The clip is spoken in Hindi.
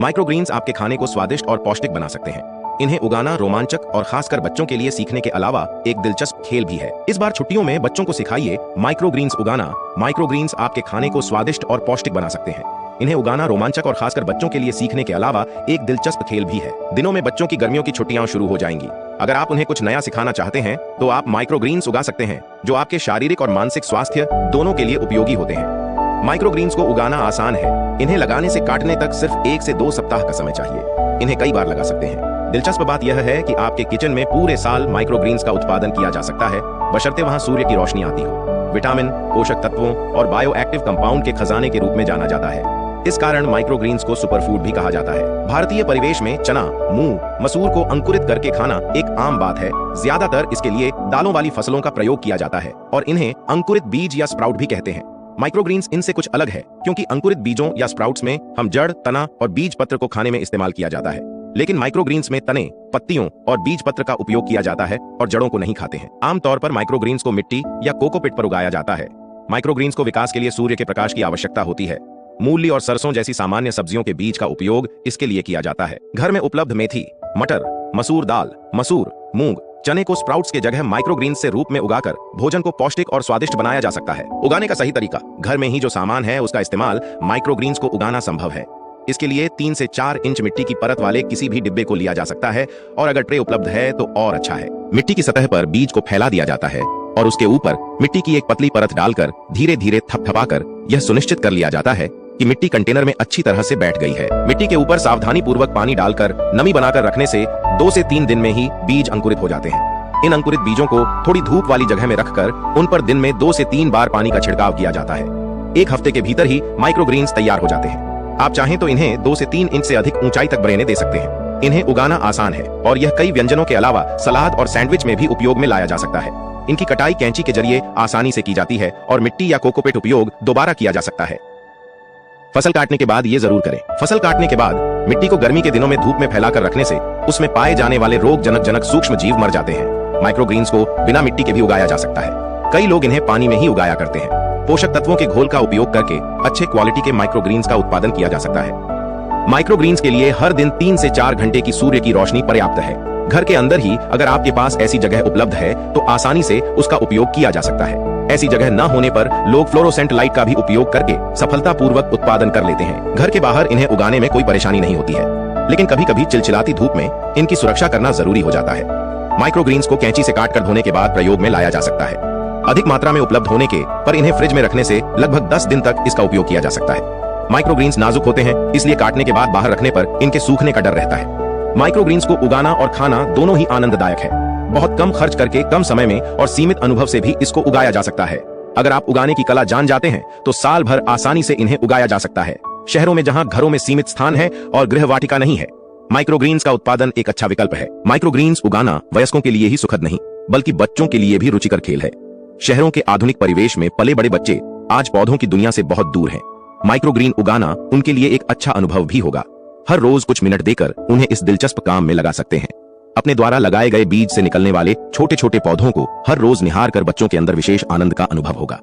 माइक्रोग्रीन्स आपके खाने को स्वादिष्ट और पौष्टिक बना सकते हैं। इन्हें उगाना रोमांचक और खासकर बच्चों के लिए सीखने के अलावा एक दिलचस्प खेल भी है। इस बार छुट्टियों में बच्चों को सिखाइए माइक्रोग्रीन्स उगाना। माइक्रोग्रीन्स आपके खाने को स्वादिष्ट और पौष्टिक बना सकते हैं। इन्हें उगाना रोमांचक और खासकर बच्चों के लिए सीखने के अलावा एक दिलचस्प खेल भी है। दिनों में बच्चों की गर्मियों की छुट्टियां शुरू हो जाएंगी। अगर आप उन्हें कुछ नया सिखाना चाहते हैं तो आप माइक्रोग्रीन्स उगा सकते हैं, जो आपके शारीरिक और मानसिक स्वास्थ्य दोनों के लिए उपयोगी होते हैं। माइक्रोग्रीन्स को उगाना आसान है। इन्हें लगाने से काटने तक सिर्फ 1 से 2 सप्ताह का समय चाहिए। इन्हें कई बार लगा सकते हैं। दिलचस्प बात यह है कि आपके किचन में पूरे साल माइक्रोग्रीन्स का उत्पादन किया जा सकता है, बशर्ते वहां सूर्य की रोशनी आती हो। विटामिन, पोषक तत्वों और बायोएक्टिव कंपाउंड के खजाने के रूप में जाना जाता है। इस कारण माइक्रोग्रीन्स को सुपरफूड भी कहा जाता है। भारतीय परिवेश में चना, मूंग, मसूर को अंकुरित करके खाना एक आम बात है। ज्यादातर इसके लिए दालों वाली फसलों का प्रयोग किया जाता है और इन्हें अंकुरित बीज या स्प्राउट भी कहते हैं। माइक्रोग्रीन्स इनसे कुछ अलग है, क्योंकि अंकुरित बीजों या स्प्राउट्स में हम जड़, तना और बीज पत्र को खाने में इस्तेमाल किया जाता है, लेकिन माइक्रोग्रीन्स में तने, पत्तियों और बीज पत्र का उपयोग किया जाता है और जड़ों को नहीं खाते हैं। आमतौर पर माइक्रोग्रीन्स को मिट्टी या कोकोपिट पर उगाया जाता है। माइक्रोग्रीन्स को विकास के लिए सूर्य के प्रकाश की आवश्यकता होती है। मूली और सरसों जैसी सामान्य सब्जियों के बीज का उपयोग इसके लिए किया जाता है। घर में उपलब्ध मेथी, मटर, मसूर दाल, मसूर, मूंग, चने को स्प्राउट्स के जगह माइक्रोग्रीन्स से रूप में उगाकर भोजन को पौष्टिक और स्वादिष्ट बनाया जा सकता है। उगाने का सही तरीका: घर में ही जो सामान है उसका इस्तेमाल माइक्रोग्रीन्स को उगाना संभव है। इसके लिए 3 से 4 इंच मिट्टी की परत वाले किसी भी डिब्बे को लिया जा सकता है, और अगर ट्रे उपलब्ध है तो और अच्छा है। मिट्टी की सतह पर बीज को फैला दिया जाता है और उसके ऊपर मिट्टी की एक पतली परत डालकर धीरे धीरे थपथपाकर यह सुनिश्चित कर लिया जाता है कि मिट्टी कंटेनर में अच्छी तरह से बैठ गई है। मिट्टी के ऊपर सावधानी पूर्वक पानी डालकर नमी बनाकर रखने से 2 से 3 दिन में ही बीज अंकुरित हो जाते हैं। इन अंकुरित बीजों को थोड़ी धूप वाली जगह में रखकर उन पर दिन में 2 से 3 बार पानी का छिड़काव किया जाता है। 1 हफ्ते के भीतर ही माइक्रोग्रीन्स तैयार हो जाते हैं। आप चाहें तो इन्हें 2 से 3 इंच से अधिक ऊंचाई तक बढ़ने दे सकते हैं। इन्हें उगाना आसान है और यह कई व्यंजनों के अलावा सलाद और सैंडविच में भी उपयोग में लाया जा सकता है। इनकी कटाई कैंची के जरिए आसानी से की जाती है और मिट्टी या कोकोपिट उपयोग दोबारा किया जा सकता है। फसल काटने के बाद ये जरूर करें। फसल काटने के बाद मिट्टी को गर्मी के दिनों में धूप में फैलाकर रखने से उसमें पाए जाने वाले रोगजनक सूक्ष्म जीव मर जाते हैं। माइक्रोग्रीन्स को बिना मिट्टी के भी उगाया जा सकता है। कई लोग इन्हें पानी में ही उगाया करते हैं। पोषक तत्वों के घोल का उपयोग करके अच्छे क्वालिटी के माइक्रोग्रीन्स का उत्पादन किया जा सकता है। माइक्रोग्रीन्स के लिए हर दिन 3 से 4 घंटे की सूर्य की रोशनी पर्याप्त है। घर के अंदर ही अगर आपके पास ऐसी जगह उपलब्ध है तो आसानी से उसका उपयोग किया जा सकता है। ऐसी जगह न होने पर लोग फ्लोरोसेंट लाइट का भी उपयोग करके सफलतापूर्वक उत्पादन कर लेते हैं। घर के बाहर इन्हें उगाने में कोई परेशानी नहीं होती है, लेकिन कभी कभी चिलचिलाती धूप में इनकी सुरक्षा करना जरूरी हो जाता है। माइक्रोग्रीन्स को कैंची से काटकर धोने के बाद प्रयोग में लाया जा सकता है। अधिक मात्रा में उपलब्ध होने के पर इन्हें फ्रिज में रखने से लगभग 10 दिन तक इसका उपयोग किया जा सकता है। माइक्रोग्रीन्स नाजुक होते हैं, इसलिए काटने के बाद बाहर रखने पर इनके सूखने का डर रहता है। माइक्रोग्रीन्स को उगाना और खाना दोनों ही आनंददायक है। बहुत कम खर्च करके कम समय में और सीमित अनुभव से भी इसको उगाया जा सकता है। अगर आप उगाने की कला जान जाते हैं तो साल भर आसानी से इन्हें उगाया जा सकता है। शहरों में जहां घरों में सीमित स्थान है और गृहवाटिका नहीं है, माइक्रोग्रीन्स का उत्पादन एक अच्छा विकल्प है। माइक्रोग्रीन्स उगाना वयस्कों के लिए ही सुखद नहीं, बल्कि बच्चों के लिए भी रुचिकर खेल है। शहरों के आधुनिक परिवेश में पले बड़े बच्चे आज पौधों की दुनिया से बहुत दूर हैं। माइक्रोग्रीन उगाना उनके लिए एक अच्छा अनुभव भी होगा। हर रोज कुछ मिनट देकर उन्हें इस दिलचस्प काम में लगा सकते हैं। अपने द्वारा लगाए गए बीज से निकलने वाले छोटे छोटे पौधों को हर रोज निहार कर बच्चों के अंदर विशेष आनंद का अनुभव होगा।